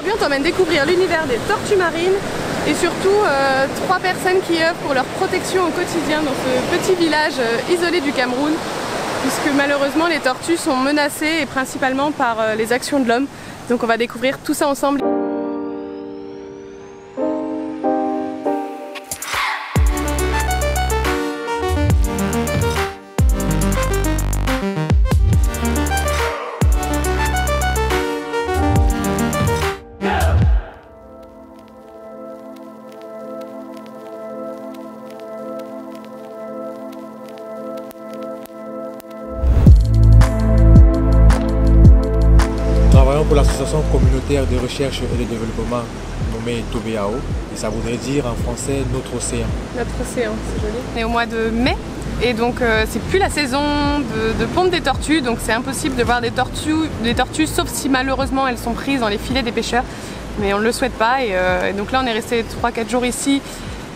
Aujourd'hui, on t'emmène découvrir l'univers des tortues marines et surtout 3 personnes qui œuvrent pour leur protection au quotidien dans ce petit village isolé du Cameroun, puisque malheureusement les tortues sont menacées et principalement par les actions de l'homme. Donc on va découvrir tout ça ensemble. Pour l'association communautaire de recherche et de développement nommée Tobeao, et ça voudrait dire en français notre océan. Notre océan, c'est joli. On est au mois de mai et donc c'est plus la saison de ponte des tortues, donc c'est impossible de voir des tortues sauf si malheureusement elles sont prises dans les filets des pêcheurs, mais on ne le souhaite pas et donc là on est resté 3-4 jours ici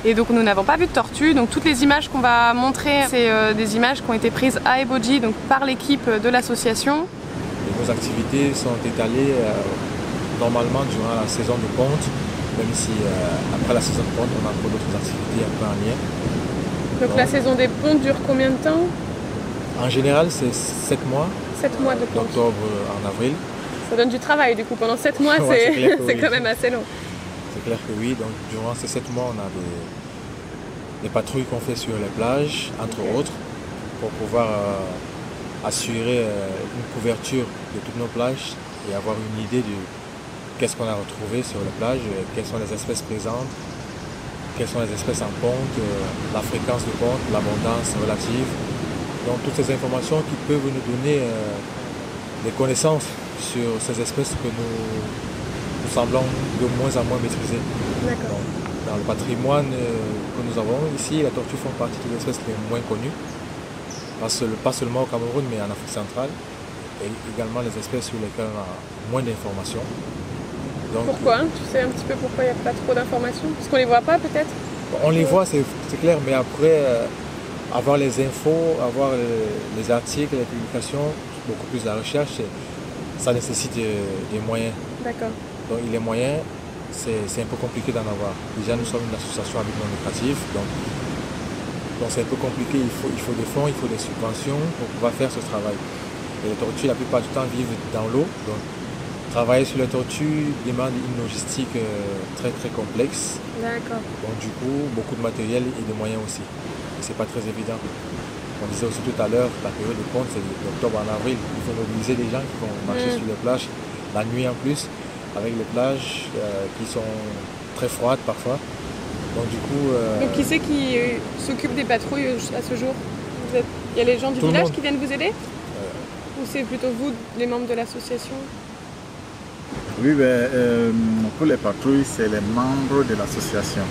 et donc nous n'avons pas vu de tortues. Donc toutes les images qu'on va montrer, c'est des images qui ont été prises à Eboji, donc par l'équipe de l'association. Nos activités sont étalées normalement durant la saison de ponte, même si après la saison de ponte, on a encore d'autres activités un peu en lien. Donc la saison des pontes dure combien de temps? En général, c'est 7 mois. 7 mois de ponte. D'octobre en avril. Ça donne du travail du coup, pendant 7 mois, ouais, c'est quand même assez long. C'est clair que oui, donc durant ces 7 mois, on a des patrouilles qu'on fait sur les plages, entre autres, pour pouvoir assurer une couverture de toutes nos plages et avoir une idée de qu'est-ce qu'on a retrouvé sur les plages, quelles sont les espèces présentes, quelles sont les espèces en ponte, la fréquence de ponte, l'abondance relative. Donc toutes ces informations qui peuvent nous donner des connaissances sur ces espèces que nous semblons de moins en moins maîtriser. Dans le patrimoine que nous avons ici, les tortues font partie des espèces les moins connues. Pas seulement au Cameroun, mais en Afrique centrale, et également les espèces sur lesquelles on a moins d'informations. Pourquoi? Tu sais un petit peu pourquoi il n'y a pas trop d'informations? Parce qu'on ne les voit pas peut-être? On les voit, c'est clair, mais après, avoir les infos, avoir les articles, les publications, beaucoup plus de la recherche, ça nécessite des moyens. D'accord. Donc les moyens, c'est un peu compliqué d'en avoir. Déjà, nous sommes une association à but non lucratif, donc c'est un peu compliqué, il faut des fonds, il faut des subventions pour pouvoir faire ce travail. Et les tortues, la plupart du temps, vivent dans l'eau. Donc travailler sur les tortues demande une logistique très complexe. D'accord. Donc du coup, beaucoup de matériel et de moyens aussi. Et c'est pas très évident. On disait aussi tout à l'heure, la période de ponte, c'est d'octobre en avril. Il faut mobiliser des gens qui vont marcher sur les plages, la nuit en plus, avec les plages qui sont très froides parfois. Donc du coup... Donc qui c'est qui s'occupe des patrouilles à ce jour? Il y a les gens du village qui viennent vous aider? Ou c'est plutôt vous, les membres de l'association? Oui, pour les patrouilles, c'est les membres de l'association.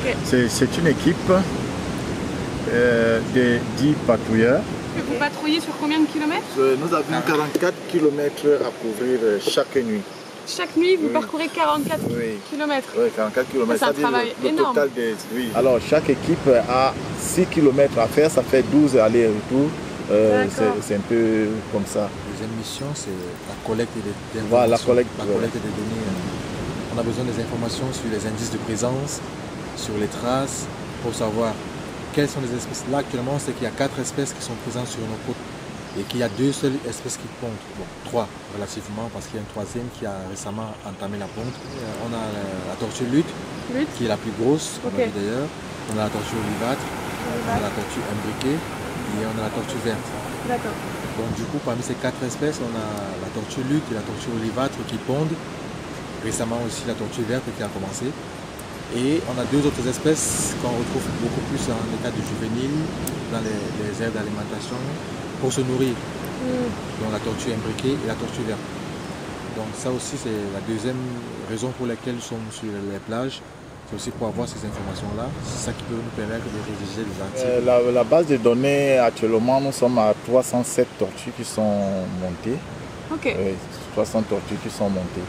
Okay. C'est une équipe de 10 patrouilleurs. Et vous patrouillez sur combien de kilomètres? Nous avons 44 km à couvrir chaque nuit. Chaque nuit, vous parcourez 44 km. Oui, 44 km. C'est un travail énorme. Total Alors, chaque équipe a 6 km à faire, ça fait 12 allers-retours. C'est un peu comme ça. La deuxième mission, c'est la collecte des informations. Voilà, la collecte des données. On a besoin des informations sur les indices de présence, sur les traces, pour savoir quelles sont les espèces. Là, actuellement, c'est qu'il y a 4 espèces qui sont présentes sur nos côtes. Et qu'il y a 2 seules espèces qui pontent, bon 3 relativement parce qu'il y a une 3e qui a récemment entamé la ponte. On a la tortue lutte qui est la plus grosse, on a vu d'ailleurs. On a la tortue olivâtre, on a la tortue imbriquée et on a la tortue verte. D'accord. Donc du coup parmi ces 4 espèces, on a la tortue lutte et la tortue olivâtre qui pondent. Récemment aussi la tortue verte qui a commencé. Et on a 2 autres espèces qu'on retrouve beaucoup plus en état de juvénile dans les aires d'alimentation pour se nourrir, donc la tortue imbriquée et la tortue verte. Donc ça aussi c'est la deuxième raison pour laquelle nous sommes sur les plages, c'est aussi pour avoir ces informations-là, c'est ça qui peut nous permettre de rédiger des articles. La base de données actuellement, nous sommes à 307 tortues qui sont montées. Ok. 300 tortues qui sont montées.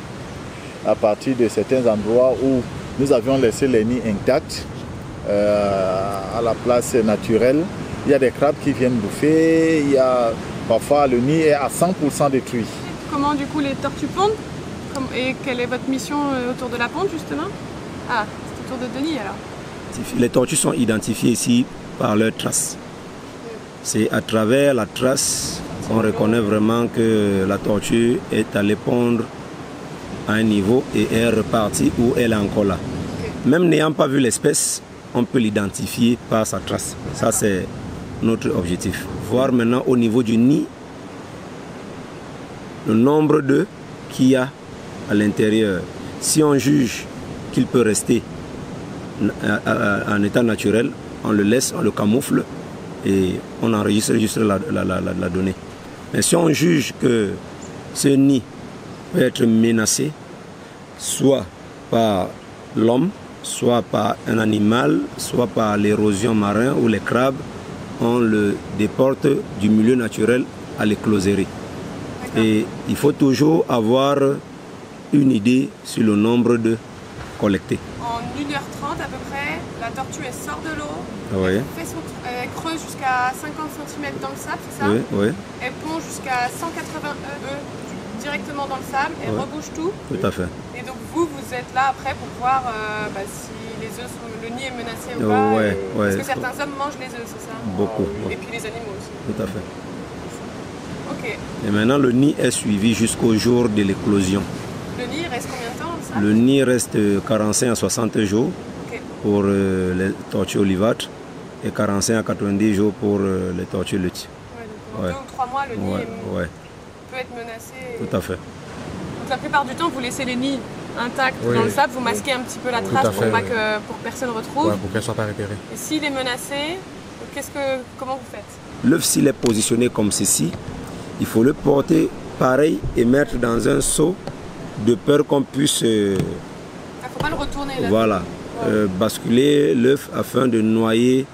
À partir de certains endroits où nous avions laissé les nids intacts, à la place naturelle, il y a des crabes qui viennent bouffer, parfois le nid est à 100% détruit. Comment du coup les tortues pondent? Et quelle est votre mission autour de la ponte justement? Ah, c'est autour de Denis alors. Les tortues sont identifiées ici par leurs traces. C'est à travers la trace qu'on reconnaît vraiment que la tortue est allée pondre à un niveau et est repartie ou elle est encore là. Même n'ayant pas vu l'espèce, on peut l'identifier par sa trace. Ça, c'est notre objectif. Voir maintenant au niveau du nid le nombre d'œufs qu'il y a à l'intérieur. Si on juge qu'il peut rester en état naturel, on le laisse, on le camoufle et on enregistre juste la donnée. Mais si on juge que ce nid peut être menacé, soit par l'homme, soit par un animal, soit par l'érosion marine ou les crabes, on le déporte du milieu naturel à l'écloserie. Et il faut toujours avoir une idée sur le nombre de collectés. En 1h30 à peu près, la tortue elle sort de l'eau, Oui. elle creuse jusqu'à 50 cm dans le sable, c'est ça? Oui, oui. Elle pond jusqu'à 180 œufs directement dans le sable, elle rebouche tout. Tout à fait. Et donc vous êtes là après pour voir si les œufs le nid est menacé ou pas. Parce que certains hommes mangent les œufs, c'est ça? Beaucoup. Et puis les animaux aussi. Tout à fait. Ok. Et maintenant le nid est suivi jusqu'au jour de l'éclosion. Le nid reste combien de temps ça? Le nid reste 45 à 60 jours pour les tortues olivâtres et 45 à 90 jours pour les tortues luttes. Ouais, donc en 2 ou 3 mois, le nid peut être menacé. Tout à fait. Donc la plupart du temps, vous laissez les nids intacts dans le sable, vous masquez un petit peu la trace pour que personne ne retrouve. Ouais, pour qu'elle ne soit pas repérée. Et s'il est menacé, comment vous faites? L'œuf, s'il est positionné comme ceci, il faut le porter pareil et mettre dans un seau de peur qu'on puisse ne faut pas le retourner là. Voilà, basculer l'œuf afin de noyer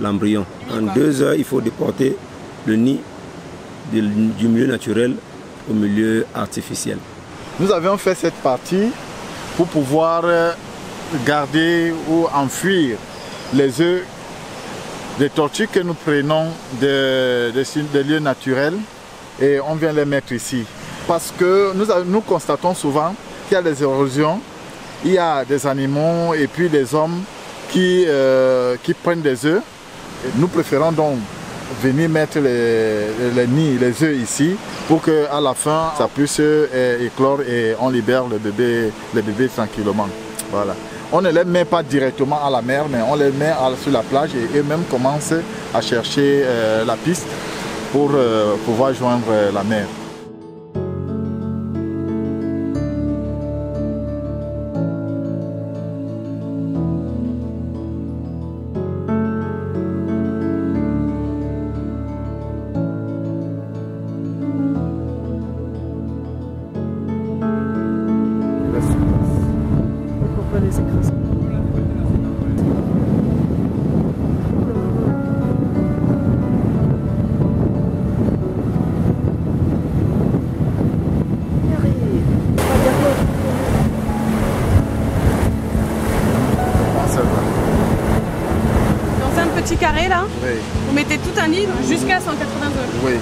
l'embryon. En 2 heures, il faut déporter le nid du milieu naturel au milieu artificiel. Nous avions fait cette partie pour pouvoir garder ou enfuir les œufs des tortues que nous prenons des lieux naturels et on vient les mettre ici. Parce que nous constatons souvent qu'il y a des érosions, il y a des animaux et puis des hommes qui prennent des œufs. Nous préférons donc venir mettre les nids, les œufs ici pour qu'à la fin ça puisse éclore et on libère les bébés tranquillement. Voilà. On ne les met pas directement à la mer, mais on les met sur la plage et eux-mêmes commencent à chercher la piste pour pouvoir joindre la mer. Carré là, vous mettez tout un nid jusqu'à 180 œufs. Oui.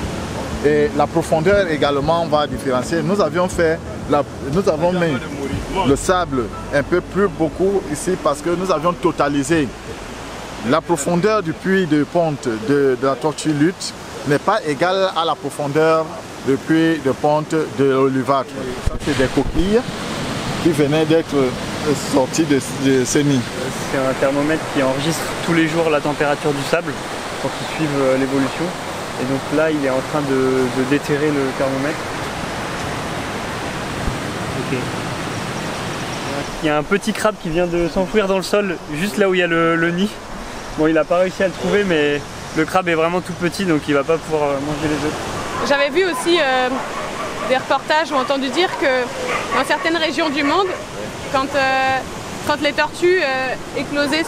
Et la profondeur également va différencier. Nous avons mis le sable un peu plus beaucoup ici parce que nous avions totalisé. La profondeur du puits de ponte de la tortue lutte n'est pas égale à la profondeur du puits de ponte de l'olivâtre. C'est des coquilles qui venaient d'être sorties de ces nids. C'est un thermomètre qui enregistre tous les jours la température du sable pour qu'il suive l'évolution. Et donc là, il est en train de déterrer le thermomètre. Ok. Il y a un petit crabe qui vient de s'enfouir dans le sol, juste là où il y a le nid. Bon, il n'a pas réussi à le trouver, mais le crabe est vraiment tout petit, donc il ne va pas pouvoir manger les œufs. J'avais vu aussi des reportages ou entendu dire que dans certaines régions du monde, quand les tortues éclosaient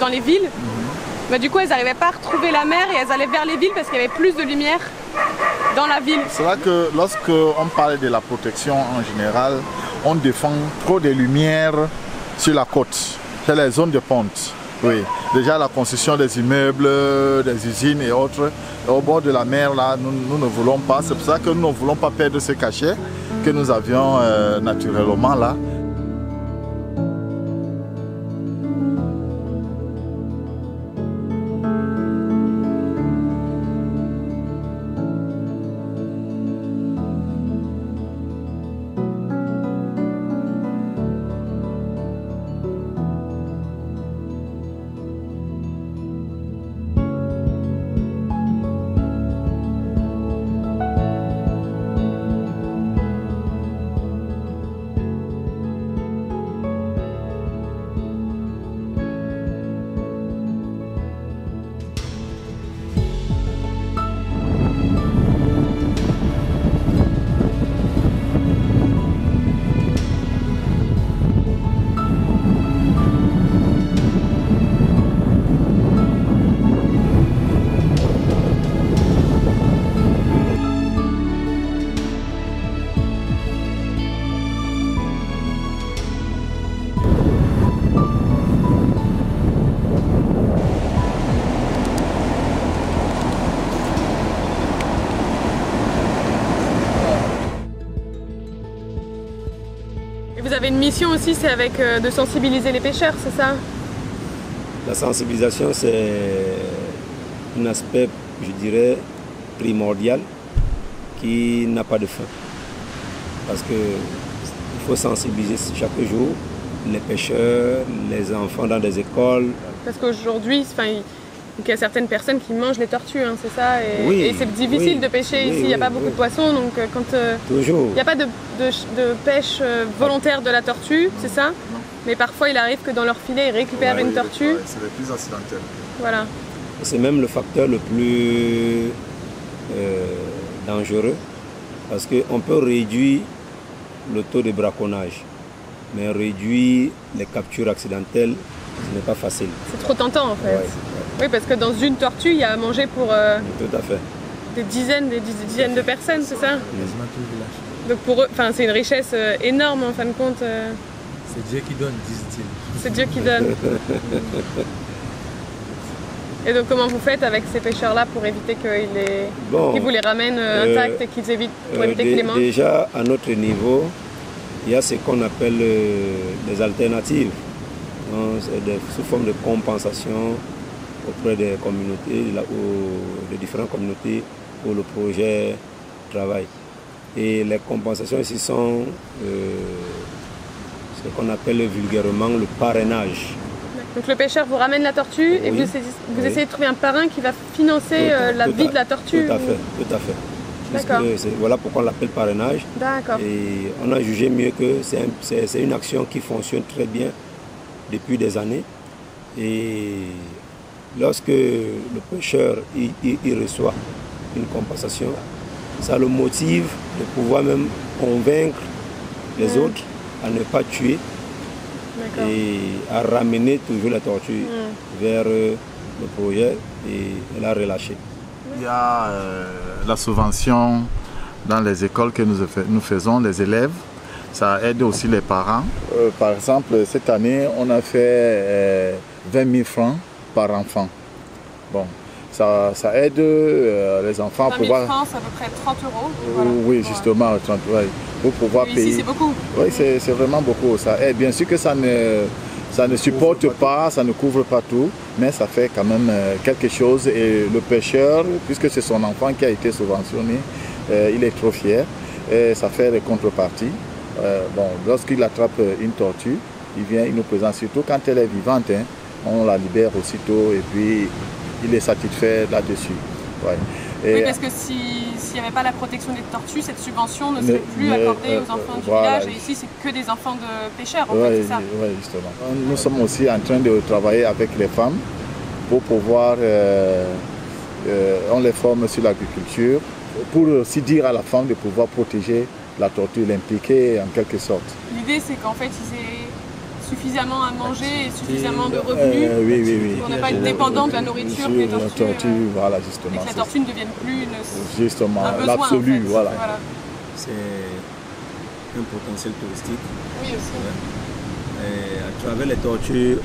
dans les villes, du coup elles n'arrivaient pas à retrouver la mer et elles allaient vers les villes parce qu'il y avait plus de lumière dans la ville. C'est vrai que lorsqu'on parle de la protection en général, on défend trop de lumière sur la côte, c'est les zones de ponte. Oui, déjà la construction des immeubles, des usines et autres, au bord de la mer, là, nous ne voulons pas. C'est pour ça que nous ne voulons pas perdre ce cachet que nous avions naturellement là. Vous avez une mission aussi, c'est avec de sensibiliser les pêcheurs, c'est ça? La sensibilisation, c'est un aspect, je dirais, primordial qui n'a pas de fin. Parce qu'il faut sensibiliser chaque jour les pêcheurs, les enfants dans des écoles. Parce qu'aujourd'hui, il y a certaines personnes qui mangent les tortues, hein, c'est ça? Et c'est difficile de pêcher ici, il n'y a pas beaucoup de poissons, donc il n'y a pas de pêche volontaire de la tortue, c'est ça? Mais parfois il arrive que dans leur filet, ils récupèrent une tortue. C'est le plus accidentel. Voilà. C'est même le facteur le plus dangereux, parce qu'on peut réduire le taux de braconnage, mais réduire les captures accidentelles, ce n'est pas facile. C'est trop tentant en fait. Ouais. Oui, parce que dans une tortue, il y a à manger pour tout à fait. des dizaines de personnes, c'est ça? Donc pour eux, c'est une richesse énorme en fin de compte. C'est Dieu qui donne, disent-ils. C'est Dieu qui donne. Et donc comment vous faites avec ces pêcheurs-là pour éviter qu'ils vous les ramènent intacts et qu'ils évitent, pour éviter qu'ils les mangent? Déjà, à notre niveau, il y a ce qu'on appelle des alternatives. Sous forme de compensation auprès des communautés, des différentes communautés où le projet travaille. Et les compensations ici sont ce qu'on appelle vulgairement le parrainage. Donc le pêcheur vous ramène la tortue et vous essayez de trouver un parrain qui va financer la vie de la tortue? Tout à fait. Voilà pourquoi on l'appelle parrainage. D'accord. Et on a jugé mieux que c'est une action qui fonctionne très bien depuis des années. Et lorsque le pêcheur il reçoit une compensation, ça le motive de pouvoir même convaincre les autres à ne pas tuer et à ramener toujours la tortue vers le projet et la relâcher. Il y a la subvention dans les écoles que nous faisons, les élèves. Ça aide aussi les parents. Par exemple, cette année, on a fait 20 000 francs par enfant. Bon, ça aide les enfants à pouvoir... 20 000 francs, c'est à peu près 30 euros. Voilà. Oui, justement, 30, pour pouvoir payer. Ici, c'est beaucoup. Oui, c'est vraiment beaucoup. Ça aide. Bien sûr que ça ne supporte pas, ça ne couvre pas tout, mais ça fait quand même quelque chose. Et le pêcheur, puisque c'est son enfant qui a été subventionné, il est trop fier. Et ça fait des contreparties. Lorsqu'il attrape une tortue, il nous présente, surtout quand elle est vivante, hein, on la libère aussitôt et puis il est satisfait là-dessus. Ouais. Oui, parce que s'il n'y avait pas la protection des tortues, cette subvention ne serait plus accordée aux enfants du village. Et ici, c'est que des enfants de pêcheurs, en fait, c'est ça? Oui, justement. Nous sommes aussi en train de travailler avec les femmes pour pouvoir, on les forme sur l'agriculture, pour aussi dire à la femme de pouvoir protéger la tortue, l'impliquer en quelque sorte. L'idée, c'est qu'en fait, ils aient suffisamment à manger et suffisamment de revenus pour ne pas être dépendant de la nourriture des tortues. Voilà, justement. Et que la tortue ne devienne plus un besoin, l'absolu, en fait. voilà. C'est un potentiel touristique. Oui, aussi. Et à travers les tortues,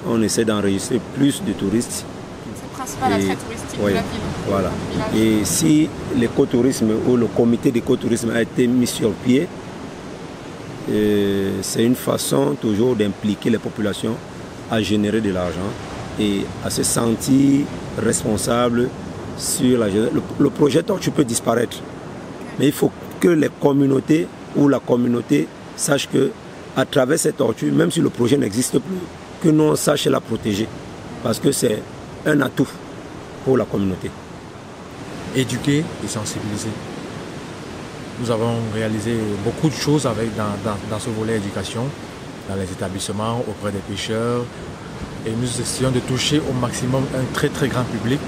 on essaie d'enregistrer plus de touristes. principal attrait touristique de la ville. Voilà. Et si l'écotourisme ou le comité d'écotourisme a été mis sur pied, c'est une façon toujours d'impliquer les populations à générer de l'argent et à se sentir responsable sur la gestion. Le projet Tortue peut disparaître, mais il faut que les communautés ou la communauté sache que à travers cette tortue, même si le projet n'existe plus, que nous on sache la protéger, parce que c'est un atout pour la communauté. Éduquer et sensibiliser. Nous avons réalisé beaucoup de choses dans ce volet éducation, dans les établissements, auprès des pêcheurs. Et nous essayons de toucher au maximum un très très grand public.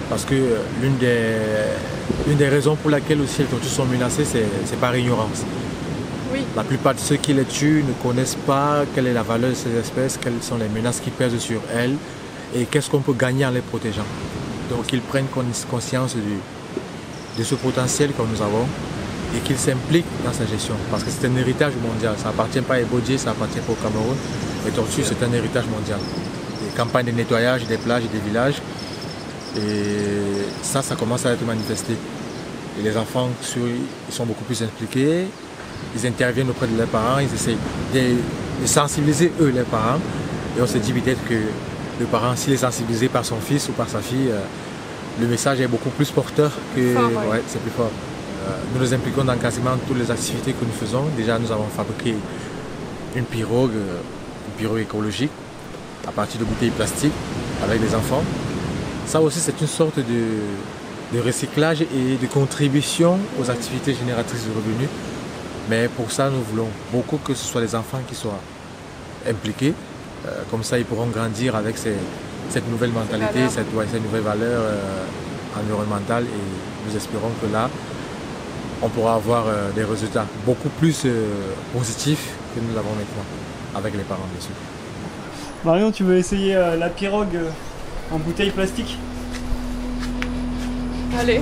Parce que l'une des raisons pour laquelle aussi les tortues sont menacées, c'est par ignorance. Oui. La plupart de ceux qui les tuent ne connaissent pas quelle est la valeur de ces espèces, quelles sont les menaces qui pèsent sur elles et qu'est-ce qu'on peut gagner en les protégeant. Donc qu'ils prennent conscience de ce potentiel que nous avons et qu'ils s'impliquent dans sa gestion. Parce que c'est un héritage mondial, ça n'appartient pas à Ebodji, ça appartient pas au Cameroun. Les tortues, c'est un héritage mondial. Des campagnes de nettoyage des plages et des villages. Et ça commence à être manifesté. Et les enfants, ils sont beaucoup plus impliqués, ils interviennent auprès de leurs parents, ils essayent de sensibiliser eux, les parents. Et on se dit peut-être que le parent, s'il est sensibilisé par son fils ou par sa fille, le message est beaucoup plus porteur que... Ouais, c'est plus fort. Nous nous impliquons dans quasiment toutes les activités que nous faisons. Déjà, nous avons fabriqué une pirogue écologique à partir de bouteilles plastiques avec des enfants. Ça aussi, c'est une sorte de recyclage et de contribution aux activités génératrices de revenus. Mais pour ça, nous voulons beaucoup que ce soit les enfants qui soient impliqués. Comme ça, ils pourront grandir avec cette nouvelle mentalité, cette nouvelle valeur environnementale. Et nous espérons que là, on pourra avoir des résultats beaucoup plus positifs que nous l'avons maintenant, avec les parents bien sûr. Marion, tu veux essayer la pirogue en bouteille plastique? Allez.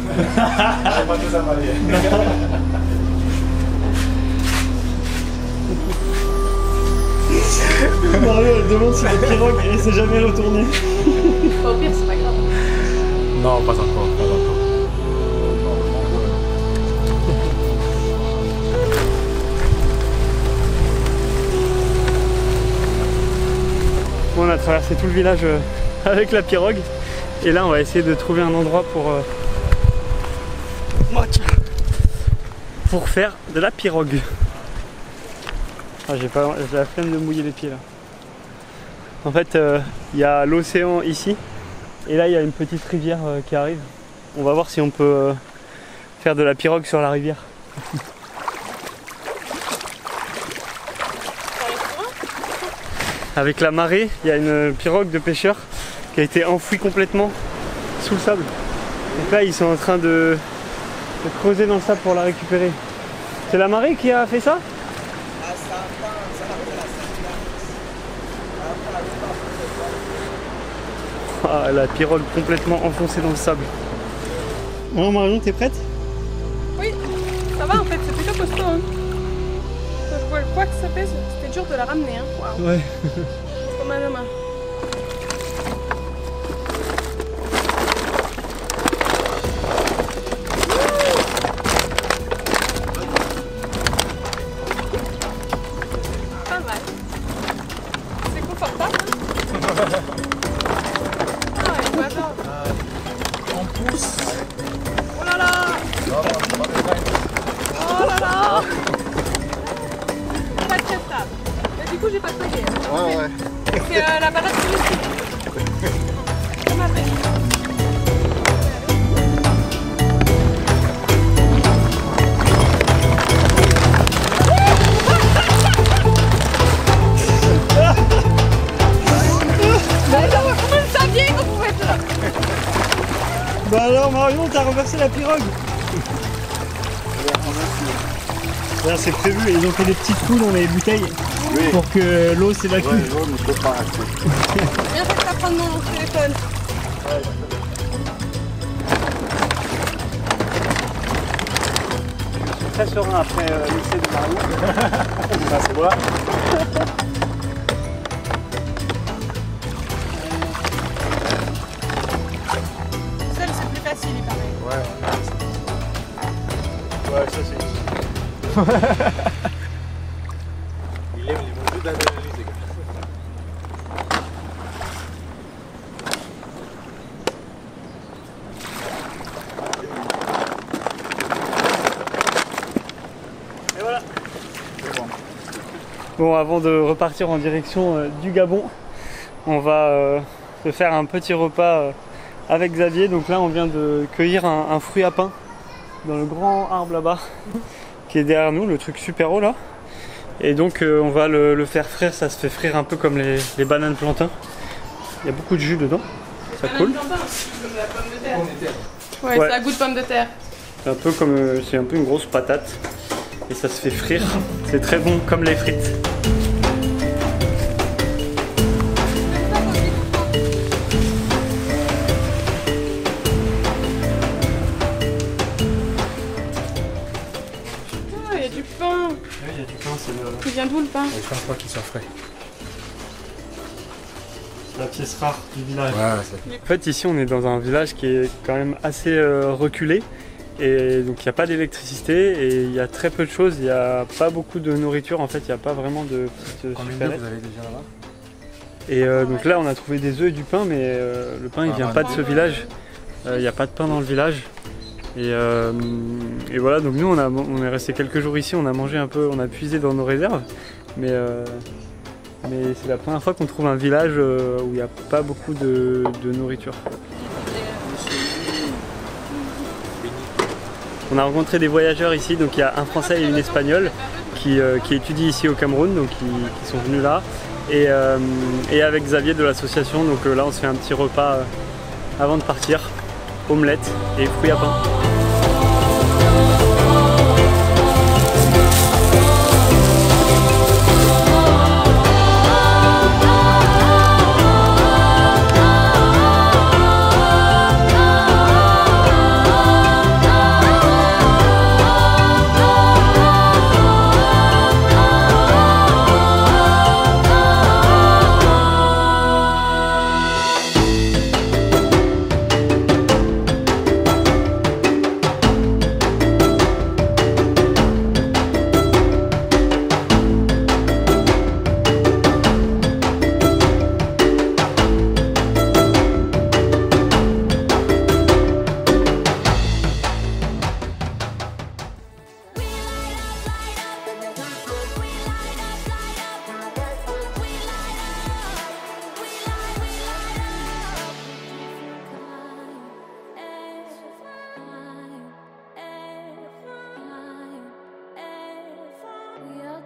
Marion, elle demande si la pirogue elle s'est jamais retournée. Au pire, c'est pas grave. Non, pas encore, pas encore. Bon, on a traversé tout le village avec la pirogue et là on va essayer de trouver un endroit pour faire de la pirogue. Ah, j'ai la flemme de mouiller les pieds là. En fait il y a l'océan ici et là il y a une petite rivière qui arrive. On va voir si on peut faire de la pirogue sur la rivière. Avec la marée, il y a une pirogue de pêcheurs qui a été enfouie complètement sous le sable. Donc là, ils sont en train de creuser dans le sable pour la récupérer. C'est la marée qui a fait ça? Ah, la pirogue complètement enfoncée dans le sable. Alors Marion, t'es prête? Oui, ça va en fait, c'est plutôt costaud. Hein. Je vois le poids que ça pèse, c'était dur de la ramener. Hein. Wow. Ouais. C'est pas mal à main. Pas mal. C'est confortable. Ah ouais, moi j'adore. On pousse. Oh là là. Oh là là. Pas très stable. Mais du coup j'ai pas de paquet. Ouais, ouais. C'est la balade touristique. Ça m'appelle. Comment le saviez qu'on pouvait être là? Bah alors Marion, t'as renversé la pirogue. Là c'est prévu, ils ont fait des petits trous dans les bouteilles pour que l'eau s'évacue. Ouais, l'eau ne peut pas rester. Viens, je vais prendre mon téléphone. Très serein après l'essai de Marion. On va se voir. Il aime les mots d'adrénaline, les gars. Et voilà. Bon, avant de repartir en direction du Gabon, on va se faire un petit repas avec Xavier. Donc là, on vient de cueillir un fruit à pain dans le grand arbre là-bas qui est derrière nous, le truc super haut là. Et donc on va le faire frire, ça se fait frire un peu comme les bananes plantains. Il y a beaucoup de jus dedans, ça coule. Comme la pomme de terre. Ouais. Ouais, ça a goût de pomme de terre. C'est un peu comme, c'est un peu une grosse patate et ça se fait frire. C'est très bon comme les frites. Ah, il y a du pain. Oui, il y a du pain, c'est Il vient d'où le pain? Je pense pas qu'il soit frais. la pièce rare du village. Ouais, En fait, ici, on est dans un village qui est quand même assez reculé. Et donc, il n'y a pas d'électricité et il y a très peu de choses. Il n'y a pas beaucoup de nourriture. En fait, il n'y a pas vraiment de petites combien supérettes. vous avez déjà là-bas? Et donc là, on a trouvé des œufs et du pain, mais le pain, il vient pas de ce village. Il n'y a pas de pain dans le village. Et voilà, donc nous, on est resté quelques jours ici. On a mangé un peu, on a puisé dans nos réserves. Mais c'est la première fois qu'on trouve un village où il n'y a pas beaucoup de nourriture. On a rencontré des voyageurs ici, donc il y a un Français et une Espagnole qui étudient ici au Cameroun, donc qui sont venus là. Et avec Xavier de l'association, donc là on se fait un petit repas avant de partir, omelette et fruits à pain.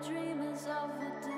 Dreamers of a day.